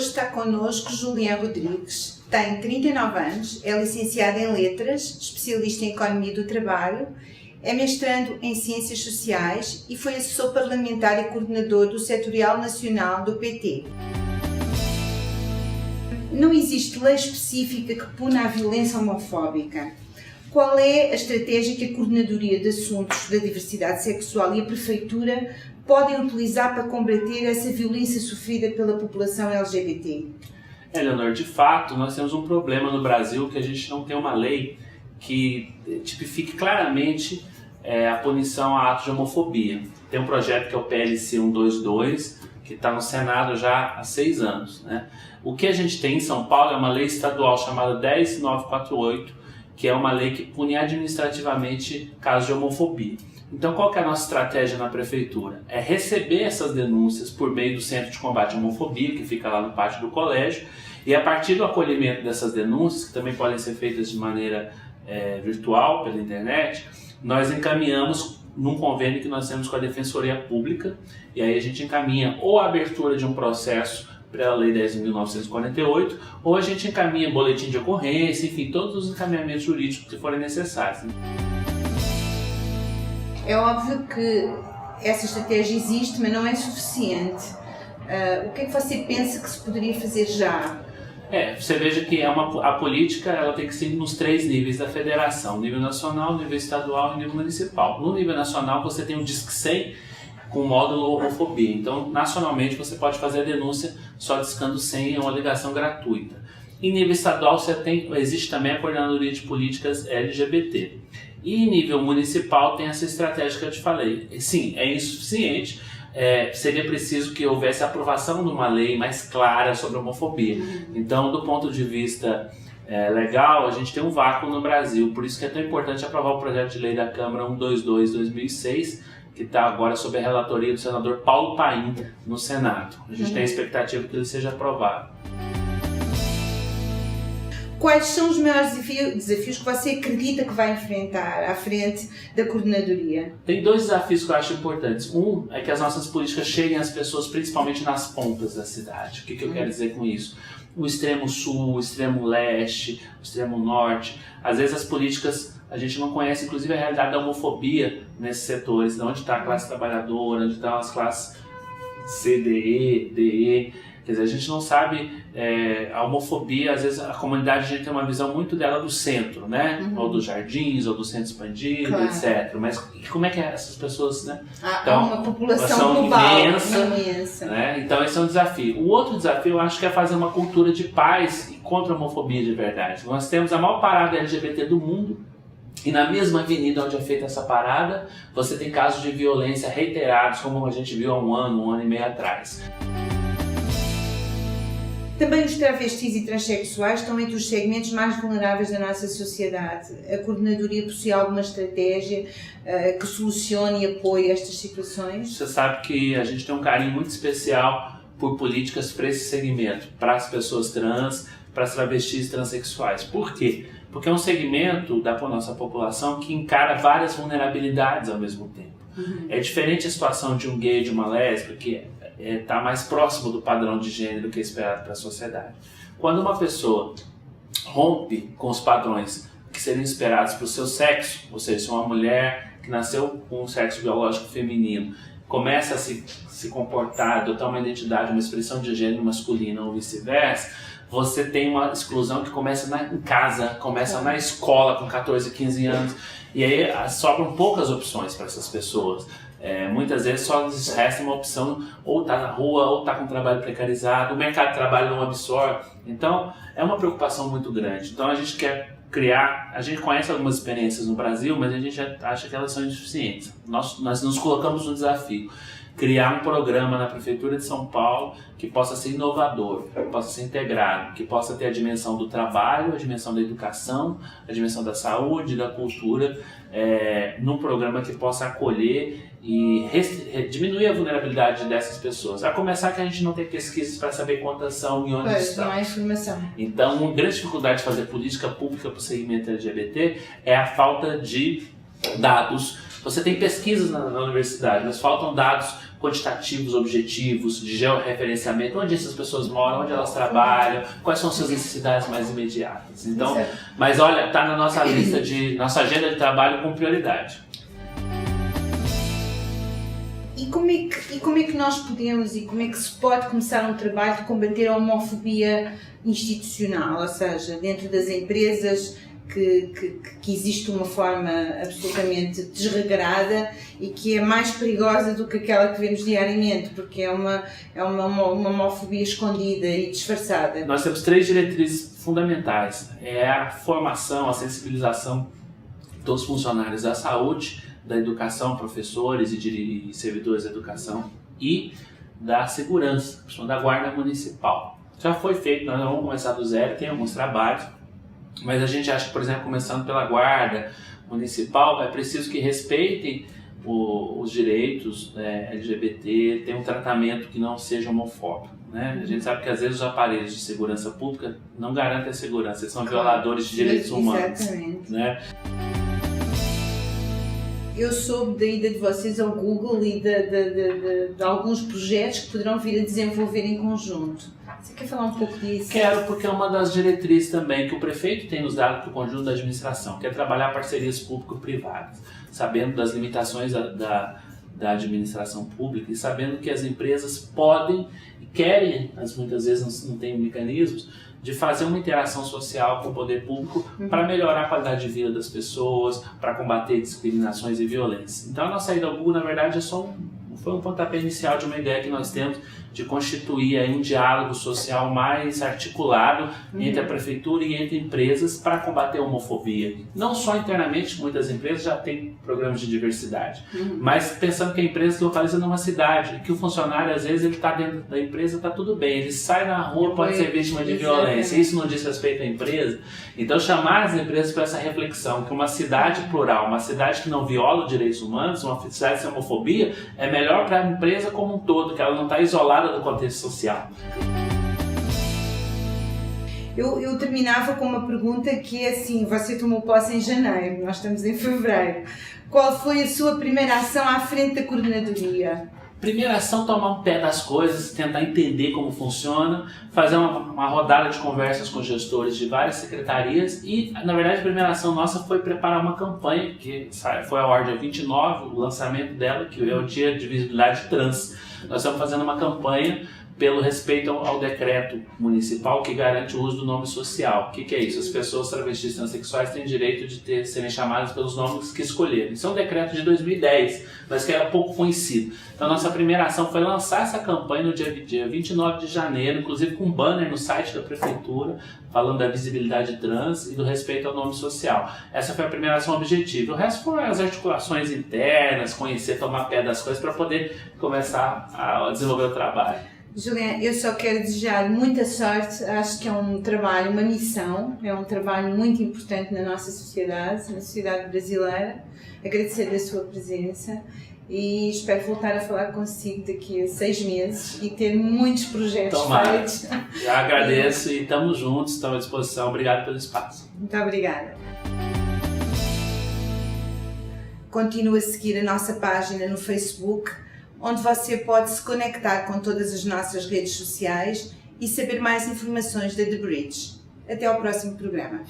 Hoje está connosco Juliana Rodrigues, tem 39 anos, é licenciada em Letras, especialista em Economia do Trabalho, é mestrando em Ciências Sociais e foi assessor parlamentar e coordenador do Setorial Nacional do PT. Não existe lei específica que puna a violência homofóbica. Qual é a estratégia que a Coordenadoria de Assuntos da Diversidade Sexual e a Prefeitura podem utilizar para combater essa violência sofrida pela população LGBT? Eleanor, de fato, nós temos um problema no Brasil que a gente não tem uma lei que tipifique claramente a punição a atos de homofobia. Tem um projeto que é o PLC 122, que está no Senado já há 6 anos, né? O que a gente tem em São Paulo é uma lei estadual chamada 10948, que é uma lei que pune administrativamente casos de homofobia. Então, qual que é a nossa estratégia na prefeitura? É receber essas denúncias por meio do Centro de Combate à Homofobia, que fica lá no pátio do colégio, e a partir do acolhimento dessas denúncias, que também podem ser feitas de maneira virtual, pela internet, nós encaminhamos num convênio que nós temos com a Defensoria Pública, e aí a gente encaminha ou a abertura de um processo pela Lei 10.948, ou a gente encaminha boletim de ocorrência, enfim, todos os encaminhamentos jurídicos que forem necessários, né? É óbvio que essa estratégia existe, mas não é suficiente. O que é que você pensa que se poderia fazer já? Você veja que a política ela tem que ser nos 3 níveis da federação, nível nacional, nível estadual e nível municipal. No nível nacional você tem o Disque 100 com o módulo homofobia, então nacionalmente você pode fazer a denúncia só discando 100, é uma ligação gratuita. Em nível estadual existe também a Coordenadoria de Políticas LGBT. E em nível municipal tem essa estratégia que eu te falei. Sim, é insuficiente. Seria preciso que houvesse a aprovação de uma lei mais clara sobre a homofobia. Então, do ponto de vista legal, a gente tem um vácuo no Brasil. Por isso que é tão importante aprovar o projeto de lei da Câmara 122/2006, que está agora sob a relatoria do senador Paulo Paim no Senado. A gente tem a expectativa que ele seja aprovado. Quais são os maiores desafios que você acredita que vai enfrentar à frente da coordenadoria? Tem 2 desafios que eu acho importantes. Um é que as nossas políticas cheguem às pessoas principalmente nas pontas da cidade. O que eu quero dizer com isso? O extremo sul, o extremo leste, o extremo norte. Às vezes as políticas, a gente não conhece inclusive a realidade da homofobia nesses setores. Onde está a classe trabalhadora, onde estão as classes C, D, E. Quer dizer, a gente não sabe a homofobia, às vezes a comunidade a gente tem uma visão muito dela do centro, né? Ou dos jardins, ou do centro expandido, claro, etc. Mas como é que essas pessoas, né? Então, uma população global imensa. Né? Então esse é um desafio. O outro desafio eu acho que é fazer uma cultura de paz e contra a homofobia de verdade. Nós temos a maior parada LGBT do mundo, e na mesma avenida onde é feita essa parada, você tem casos de violência reiterados, como a gente viu há um ano e meio atrás. Também os travestis e transexuais estão entre os segmentos mais vulneráveis da nossa sociedade. A coordenadoria possui alguma estratégia que solucione e apoie estas situações? Você sabe que a gente tem um carinho muito especial por políticas para esse segmento, para as pessoas trans, para as travestis e transexuais. Por quê? Porque é um segmento da nossa população que encara várias vulnerabilidades ao mesmo tempo. É diferente a situação de um gay e de uma lésbica, que está mais próximo do padrão de gênero que é esperado para a sociedade. Quando uma pessoa rompe com os padrões que seriam esperados para o seu sexo, ou seja, se uma mulher que nasceu com um sexo biológico feminino começa a se comportar, adotar uma identidade, uma expressão de gênero masculina ou vice-versa, você tem uma exclusão que começa em casa, começa na escola com 14, 15 anos, e aí sobram poucas opções para essas pessoas. Muitas vezes só lhes resta uma opção, ou tá na rua, ou tá com trabalho precarizado, o mercado de trabalho não absorve. Então, é uma preocupação muito grande. Então, a gente quer criar, a gente conhece algumas experiências no Brasil, mas a gente acha que elas são insuficientes. Nós nos colocamos no desafio. Criar um programa na Prefeitura de São Paulo que possa ser inovador, que possa ser integrado, que possa ter a dimensão do trabalho, a dimensão da educação, a dimensão da saúde, da cultura, num programa que possa acolher e diminuir a vulnerabilidade dessas pessoas. A começar que a gente não tem pesquisas para saber quantas são e onde estão. Não há informação. Então, uma grande dificuldade de fazer política pública para o segmento LGBT é a falta de dados. Você tem pesquisas na universidade, mas faltam dados quantitativos, objetivos, de georreferenciamento, onde essas pessoas moram, onde elas trabalham, quais são suas necessidades mais imediatas. Então, mas olha, está na nossa lista nossa agenda de trabalho com prioridade. E como é que nós podemos e como é que se pode começar um trabalho de combater a homofobia institucional, ou seja, dentro das empresas que existe uma forma absolutamente desregrada e que é mais perigosa do que aquela que vemos diariamente, porque é uma homofobia escondida e disfarçada. Nós temos 3 diretrizes fundamentais. É a formação, a sensibilização dos funcionários da saúde, da educação, professores e servidores da educação e da segurança, da guarda municipal. Já foi feito, nós vamos começar do zero, tem alguns trabalhos, mas a gente acha que, por exemplo, começando pela guarda municipal, é preciso que respeitem os direitos LGBT, ter um tratamento que não seja homofóbico. Né? A gente sabe que às vezes os aparelhos de segurança pública não garantem a segurança, eles são violadores de direitos humanos. Exatamente. Né? Eu soube da ida de vocês ao Google e de alguns projetos que poderão vir a desenvolver em conjunto. Você quer falar um pouco disso? Quero, porque é uma das diretrizes também que o prefeito tem nos dado para o conjunto da administração, que é trabalhar parcerias público-privadas, sabendo das limitações da administração pública e sabendo que as empresas podem e querem, mas muitas vezes não têm mecanismos, de fazer uma interação social com o poder público para melhorar a qualidade de vida das pessoas, para combater discriminações e violência. Então a nossa ida ao Google, na verdade, foi um pontapé inicial de uma ideia que nós temos de constituir aí um diálogo social mais articulado entre a prefeitura e entre empresas para combater a homofobia. Não só internamente, muitas empresas já têm programas de diversidade, mas pensando que a empresa se localiza numa cidade, que o funcionário, às vezes, ele está dentro da empresa, está tudo bem, ele sai na rua, pode ser vítima de violência, isso não diz respeito à empresa. Então chamar as empresas para essa reflexão, que uma cidade plural, uma cidade que não viola os direitos humanos, uma cidade sem homofobia, é melhor para a empresa como um todo, que ela não está isolada do contexto social. Eu terminava com uma pergunta que é assim, você tomou posse em janeiro, nós estamos em fevereiro. Qual foi a sua primeira ação à frente da coordenadoria? Primeira ação, tomar um pé das coisas, tentar entender como funciona, fazer uma rodada de conversas com gestores de várias secretarias e, na verdade, a primeira ação nossa foi preparar uma campanha, que foi a ordem 29, o lançamento dela, que é o Dia de Visibilidade Trans. Nós estamos fazendo uma campanha pelo respeito ao decreto municipal que garante o uso do nome social. O que é isso? As pessoas travestis e transexuais têm direito de serem chamadas pelos nomes que escolheram. Isso é um decreto de 2010, mas que era pouco conhecido. Então, nossa primeira ação foi lançar essa campanha no dia 29 de janeiro, inclusive com um banner no site da prefeitura, falando da visibilidade trans e do respeito ao nome social. Essa foi a primeira ação objetiva. O resto foram as articulações internas, conhecer, tomar pé das coisas para poder começar a desenvolver o trabalho. Juliana, eu só quero desejar muita sorte, acho que é um trabalho, uma missão, é um trabalho muito importante na nossa sociedade, na sociedade brasileira. Agradecer a sua presença e espero voltar a falar consigo daqui a 6 meses e ter muitos projetos feitos. Já agradeço e estamos juntos, estamos à disposição. Obrigado pelo espaço. Muito obrigada. Continue a seguir a nossa página no Facebook, onde você pode se conectar com todas as nossas redes sociais e saber mais informações da The Bridge. Até ao próximo programa.